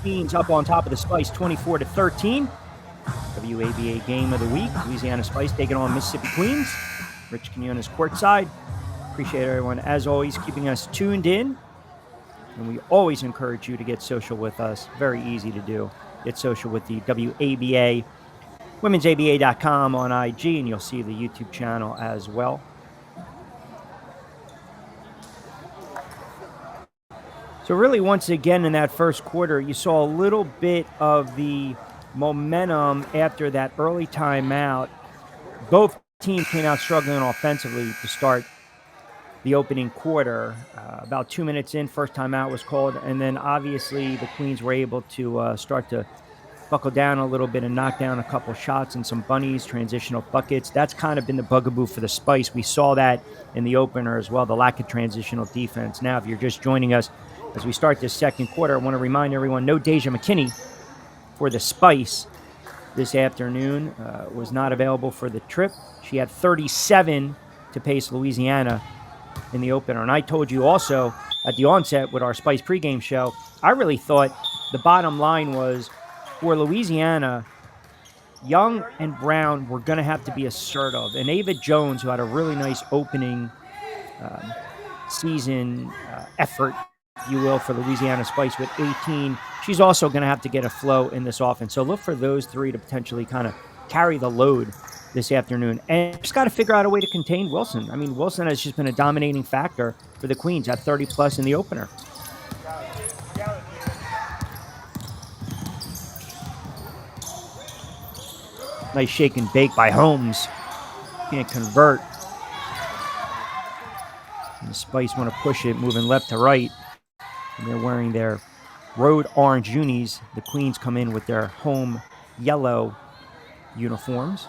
Queens up on top of the Spice, 24-13. WABA game of the week. Louisiana Spice taking on Mississippi Queens. Rich Quinones courtside. Appreciate everyone, as always, keeping us tuned in. And we always encourage you to get social with us. Very easy to do. Get social with the WABA, womensaba.com on IG, and you'll see the YouTube channel as well. So really, once again, in that first quarter, you saw a little bit of the momentum after that early timeout. Both teams came out struggling offensively to start the opening quarter. About 2 minutes in, first timeout was called, and then obviously the Queens were able to start to buckle down a little bit and knock down a couple shots and some bunnies, transitional buckets. That's kind of been the bugaboo for the Spice. We saw that in the opener as well, the lack of transitional defense. Now, if you're just joining us as we start this second quarter, I want to remind everyone, no Deja McKinney for the Spice this afternoon. Was not available for the trip. She had 37 to pace Louisiana in the opener. And I told you also at the onset with our Spice pregame show, I really thought the bottom line was for Louisiana, Young and Brown were going to have to be assertive. And Ava Jones, who had a really nice opening season effort, if you will, for Louisiana Spice with 18, she's also going to have to get a flow in this offense. So look for those three to potentially kind of carry the load this afternoon. And just got to figure out a way to contain Wilson. I mean, Wilson has just been a dominating factor for the Queens at 30-plus in the opener. Nice shake and bake by Holmes. Can't convert. And the Spice want to push it, moving left to right. And they're wearing their road orange unis. The Queens come in with their home yellow uniforms.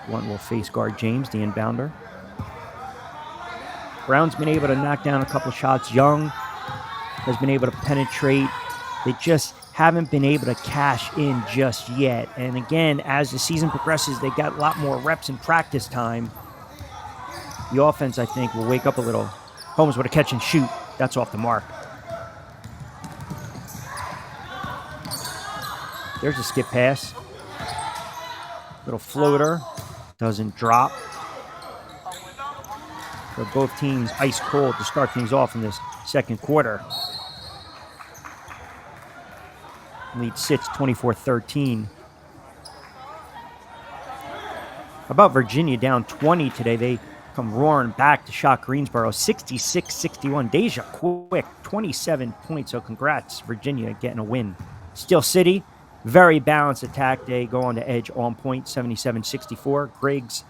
One will face guard James, the inbounder. Brown's been able to knock down a couple shots. Young has been able to penetrate. They just haven't been able to cash in just yet. And again, as the season progresses, they got a lot more reps and practice time. The offense, I think, will wake up a little. Holmes with a catch and shoot. That's off the mark. There's a skip pass. Little floater. Doesn't drop. So both teams ice cold to start things off in this second quarter. Lead sits 24-13. How about Virginia down 20 today? They come roaring back to shock Greensboro. 66-61. Deja quick. 27 points. So congrats, Virginia, getting a win. Steel City, very balanced attack. They go on to edge on point. 77-64. Griggs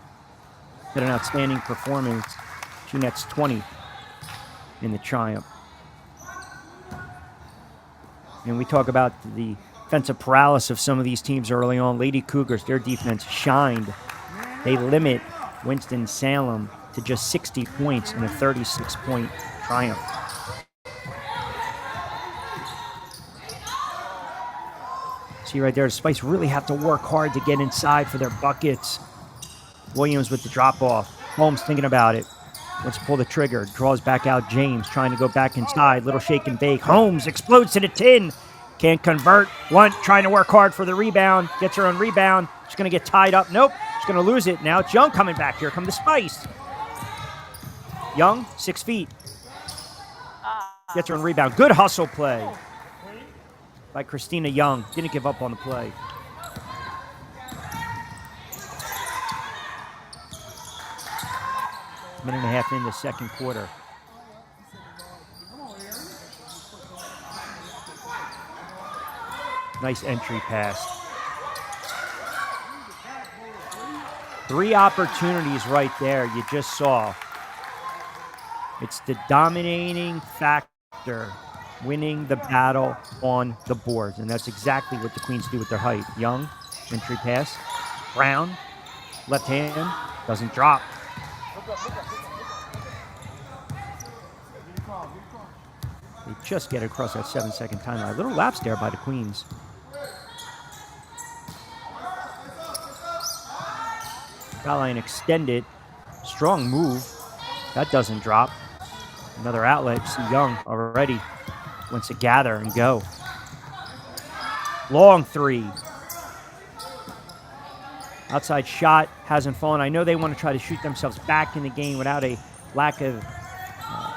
had an outstanding performance. She nets 20 in the triumph. And we talk about the defensive paralysis of some of these teams early on. Lady Cougars, their defense shined. They limit Winston-Salem to just 60 points in a 36-point triumph. See right there, the Spice really have to work hard to get inside for their buckets. Williams with the drop-off. Holmes thinking about it. Let's pull the trigger. Draws back out James, trying to go back inside. Little shake and bake. Holmes explodes to the tin. Can't convert. Lunt trying to work hard for the rebound. Gets her own rebound. She's going to get tied up. Nope. She's going to lose it. Now it's Young coming back. Here come the Spice. Young, 6 feet. Gets her own rebound. Good hustle play by Christina Young. Didn't give up on the play. Minute and a half in the second quarter. Nice entry pass. 3 opportunities right there you just saw. It's the dominating factor, winning the battle on the boards. And that's exactly what the Queens do with their height. Young, entry pass. Brown, left hand, doesn't drop. They just get across that 7-second timeline. A little lapse there by the Queens. Foul line extended. Strong move. That doesn't drop. Another outlet. See Young already wants to gather and go. Long three. Outside shot hasn't fallen. I know they want to try to shoot themselves back in the game without a lack of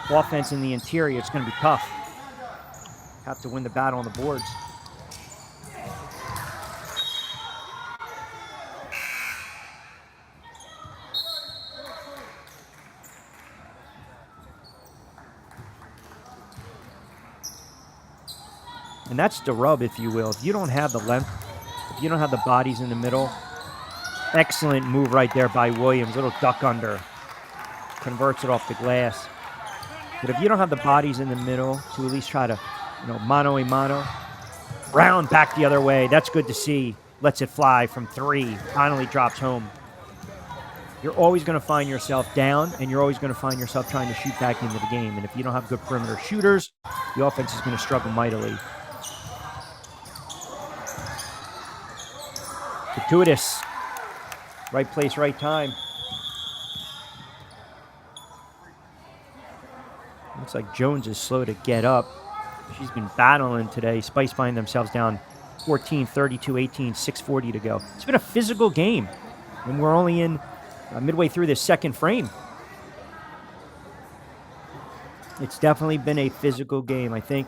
offense in the interior. It's going to be tough. Have to win the battle on the boards. And that's the rub, if you will. If you don't have the length, if you don't have the bodies in the middle, excellent move right there by Williams. Little duck under. Converts it off the glass. But if you don't have the bodies in the middle to at least try to, mano a mano, round back the other way. That's good to see. Lets it fly from three. Finally drops home. You're always going to find yourself down, and you're always going to find yourself trying to shoot back into the game. And if you don't have good perimeter shooters, the offense is going to struggle mightily. Gratuitous. Right place, right time. Looks like Jones is slow to get up. She's been battling today. Spice find themselves down 14, 32, 18, 6:40 to go. It's been a physical game, and we're only in midway through this second frame. It's definitely been a physical game. I think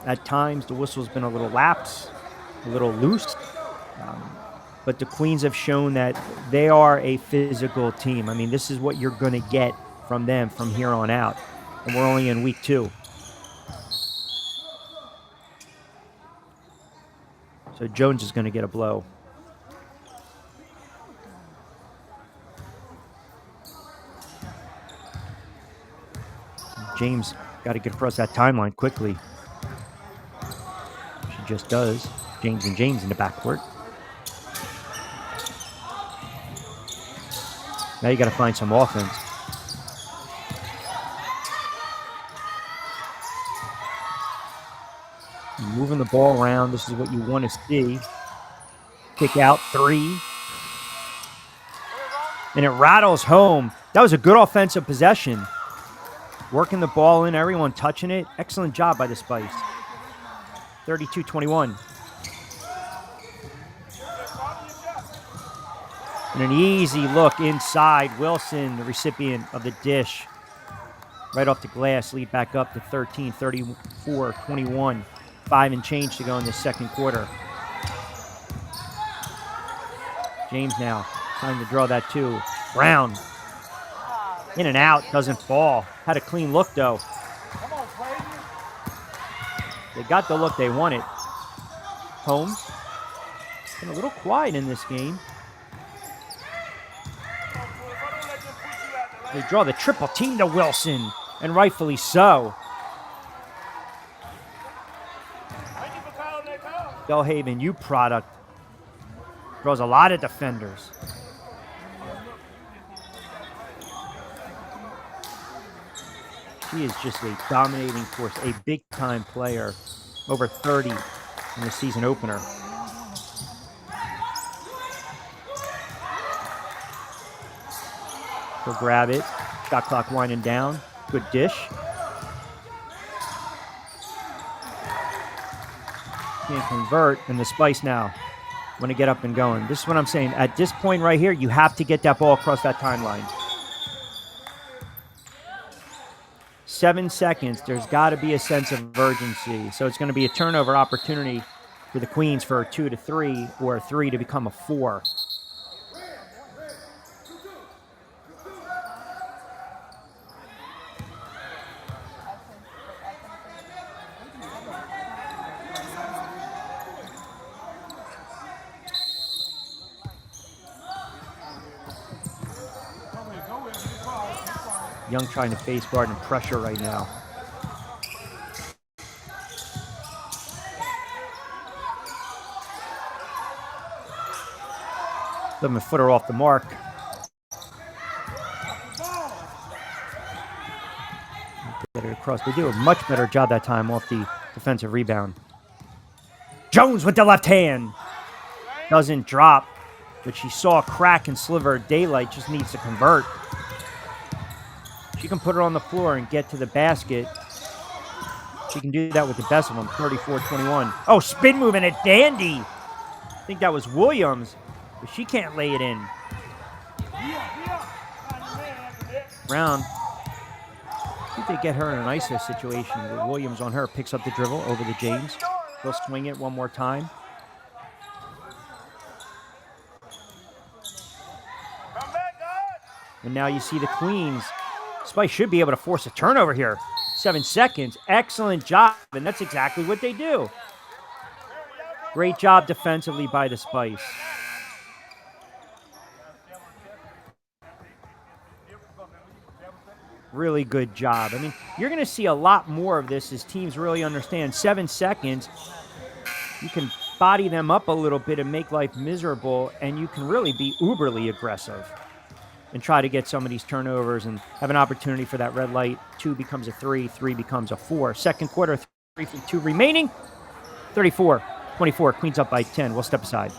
at times the whistle's been a little lax, a little loose. But the Queens have shown that they are a physical team. I mean, this is what you're going to get from them from here on out. And we're only in week 2. So Jones is going to get a blow. James got to get across that timeline quickly. She just does. James and James in the backcourt. Now you got to find some offense. Moving the ball around. This is what you want to see. Kick out, three. And it rattles home. That was a good offensive possession. Working the ball in, everyone touching it. Excellent job by the Spice. 32-21. And an easy look inside. Wilson, the recipient of the dish. Right off the glass, lead back up to 13, 34, 21. 5 and change to go in this second quarter. James now trying to draw that too. Brown. In and out, doesn't fall. Had a clean look though. They got the look they wanted. Holmes. Been a little quiet in this game. They draw the triple team to Wilson, and rightfully so. Belhaven, you product. Draws a lot of defenders. She is just a dominating force, a big-time player. Over 30 in the season opener. He'll grab it. Shot clock winding down. Good dish. Can't convert, and the Spice now want to get up and going. This is what I'm saying. At this point right here, you have to get that ball across that timeline. 7 seconds. There's got to be a sense of urgency. So it's going to be a turnover opportunity for the Queens for a 2 to 3 or a 3 to become a 4. Young trying to face guard and pressure right now. Them a footer off the mark. Get it across. They do a much better job that time off the defensive rebound. Jones with the left hand. Doesn't drop, but she saw a crack and sliver of daylight. Just needs to convert. She can put it on the floor and get to the basket. She can do that with the best of them, 34-21. Oh, spin move and a dandy. I think that was Williams, but she can't lay it in. Brown. I think they get her in a nicer situation with Williams on her. Picks up the dribble over to James. They'll swing it one more time. And now you see the Queens. Spice should be able to force a turnover here. 7 seconds. Excellent job. And that's exactly what they do. Great job defensively by the Spice. Really good job. I mean, you're going to see a lot more of this as teams really understand 7 seconds. You can body them up a little bit and make life miserable, and you can really be uberly aggressive and try to get some of these turnovers and have an opportunity for that red light. 2 becomes a 3, 3 becomes a 4. Second quarter, 3 from 2 remaining. 34-24, Queens up by 10. We'll step aside.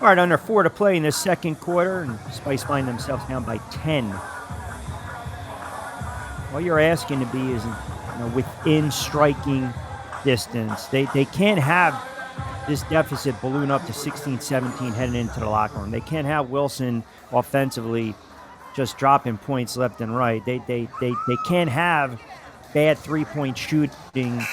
All right, under 4 to play in this second quarter, and Spice find themselves down by 10. All you're asking to be is within striking distance. They can't have this deficit balloon up to 16-17 heading into the locker room. They can't have Wilson offensively just dropping points left and right. They can't have bad three-point shooting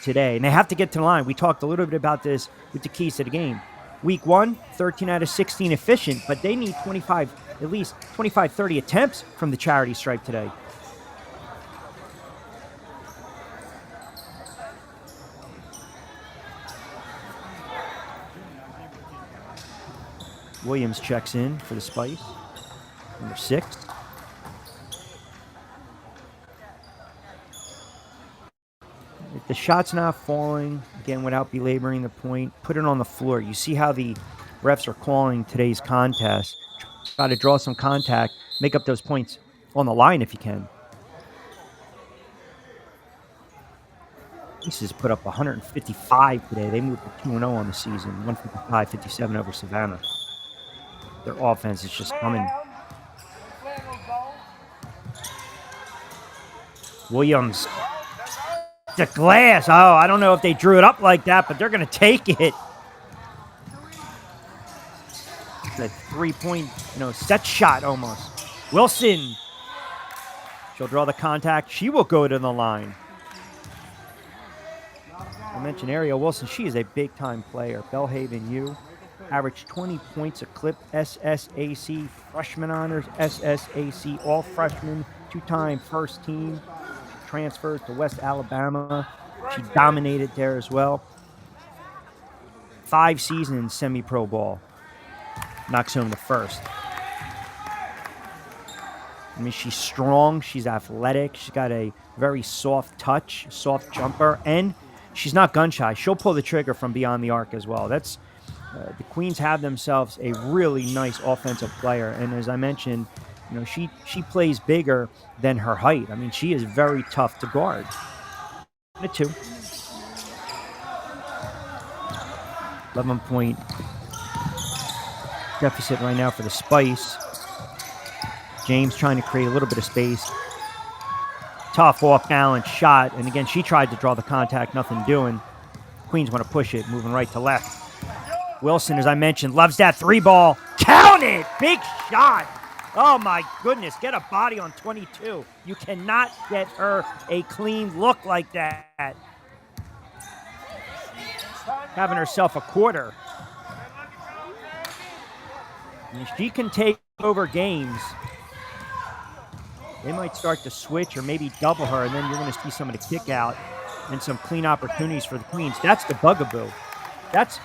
today. And they have to get to the line. We talked a little bit about this with the keys to the game. Week 1, 13 out of 16 efficient, but they need at least 25, 30 attempts from the charity stripe today. Williams checks in for the Spice, number 6. If the shot's not falling, again, without belaboring the point, put it on the floor. You see how the refs are calling today's contest. Try to draw some contact, make up those points on the line if you can. Pieces put up 155 today. They moved to 2-0 on the season, 155-57 over Savannah. Their offense is just coming. Williams. The glass. Oh, I don't know if they drew it up like that, but they're going to take it. It's a 3-point, set shot almost. Wilson. She'll draw the contact. She will go to the line. I mentioned Ariel Wilson. She is a big-time player. Belhaven U. Averaged 20 points a clip. SSAC. Freshman honors. SSAC. All freshmen. 2-time first team. Transferred to West Alabama. She dominated there as well. 5 seasons semi-pro ball. Knocks home the first. I mean, she's strong. She's athletic. She's got a very soft touch, soft jumper, and she's not gun shy. She'll pull the trigger from beyond the arc as well. That's the Queens have themselves a really nice offensive player, and as I mentioned, she plays bigger than her height. I mean, she is very tough to guard. The 2. 11-point deficit right now for the Spice. James trying to create a little bit of space. Tough off-balance shot. And again, she tried to draw the contact, nothing doing. Queens want to push it, moving right to left. Wilson, as I mentioned, loves that 3-ball. Count it! Big shot! Oh, my goodness. Get a body on 22. You cannot get her a clean look like that. Having herself a quarter. And if she can take over games, they might start to switch or maybe double her, and then you're going to see some of the kick out and some clean opportunities for the Queens. That's the bugaboo. That's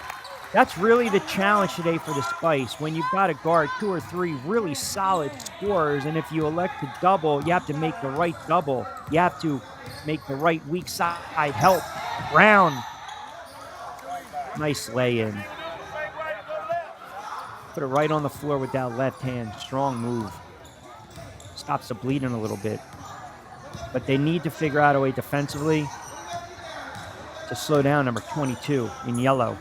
That's really the challenge today for the Spice. When you've got to guard 2 or 3 really solid scorers, and if you elect to double, you have to make the right double. You have to make the right weak side help. Brown. Nice lay-in. Put it right on the floor with that left hand. Strong move. Stops the bleeding a little bit. But they need to figure out a way defensively to slow down number 22 in yellow.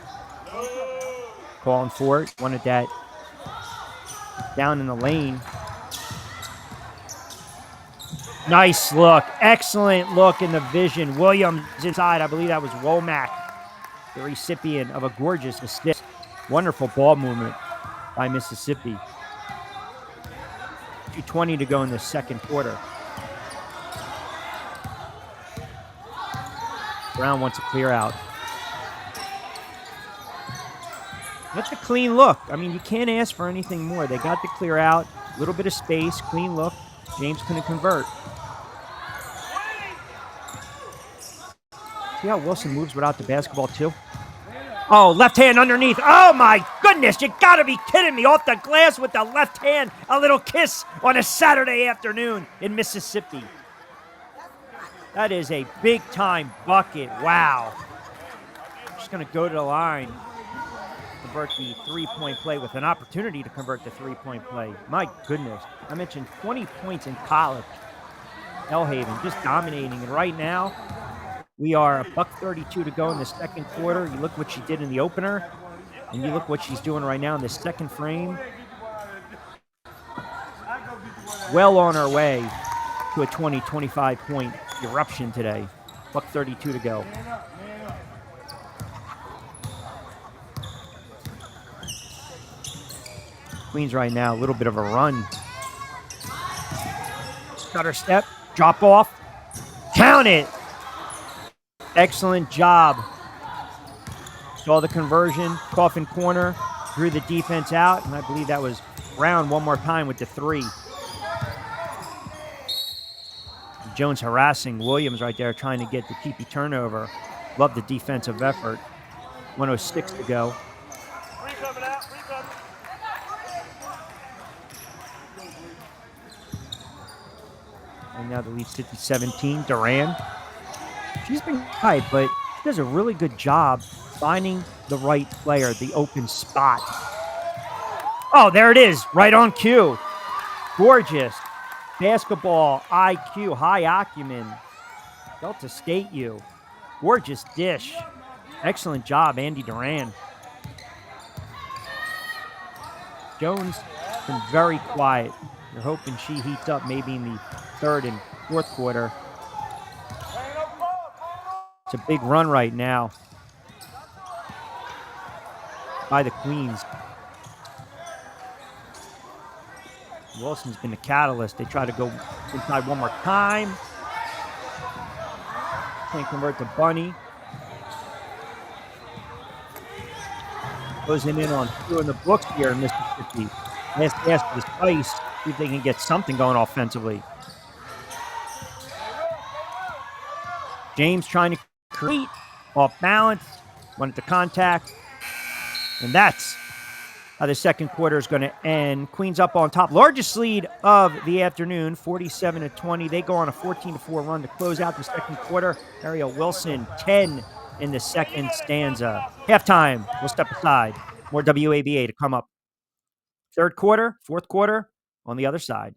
Calling for it. Wanted that down in the lane. Nice look. Excellent look in the vision. Williams inside. I believe that was Womack, the recipient of a gorgeous assist. Wonderful ball movement by Mississippi. 2:20 to go in the second quarter. Brown wants a clear out. That's a clean look. I mean, you can't ask for anything more. They got the clear out, a little bit of space, clean look. James couldn't convert. See how Wilson moves without the basketball, too? Oh, left hand underneath. Oh, my goodness. You got to be kidding me. Off the glass with the left hand. A little kiss on a Saturday afternoon in Mississippi. That is a big-time bucket. Wow. Just going to go to the line. Convert the three-point play with an opportunity to convert the three-point play. My goodness. I mentioned 20 points in college. Hellhaven just dominating. And right now, we are $1:32 to go in the second quarter. You look what she did in the opener, and you look what she's doing right now in the second frame. Well on our way to a 20, 25-point eruption today. $1:32 to go. Queens right now, a little bit of a run. Stutter step, drop off, count it. Excellent job. Saw the conversion, coffin corner, drew the defense out, and I believe that was Brown one more time with the three. Jones harassing Williams right there, trying to get the TP turnover. Love the defensive effort. 1:06 to go. And now the lead's 50-17. Duran. She's been tight, but she does a really good job finding the right player, the open spot. Oh, there it is, right on cue. Gorgeous. Basketball IQ, high acumen. Delta State U. Gorgeous dish. Excellent job, Andy Duran. Jones been very quiet. You're hoping she heats up maybe in the third and fourth quarter. It's a big run right now by the Queens. Wilson's been the catalyst. They try to go inside one more time. Can't convert to Bunny. Closing in on two in the books here in Mississippi. Has to ask for the Spice, see if they can get something going offensively. James trying to create, off balance, wanted to contact, and that's how the second quarter is going to end. Queens up on top, largest lead of the afternoon, 47-20. They go on a 14-4 run to close out the second quarter. Ariel Wilson, 10 in the second stanza. Halftime, we'll step aside. More WABA to come up. Third quarter, fourth quarter, on the other side.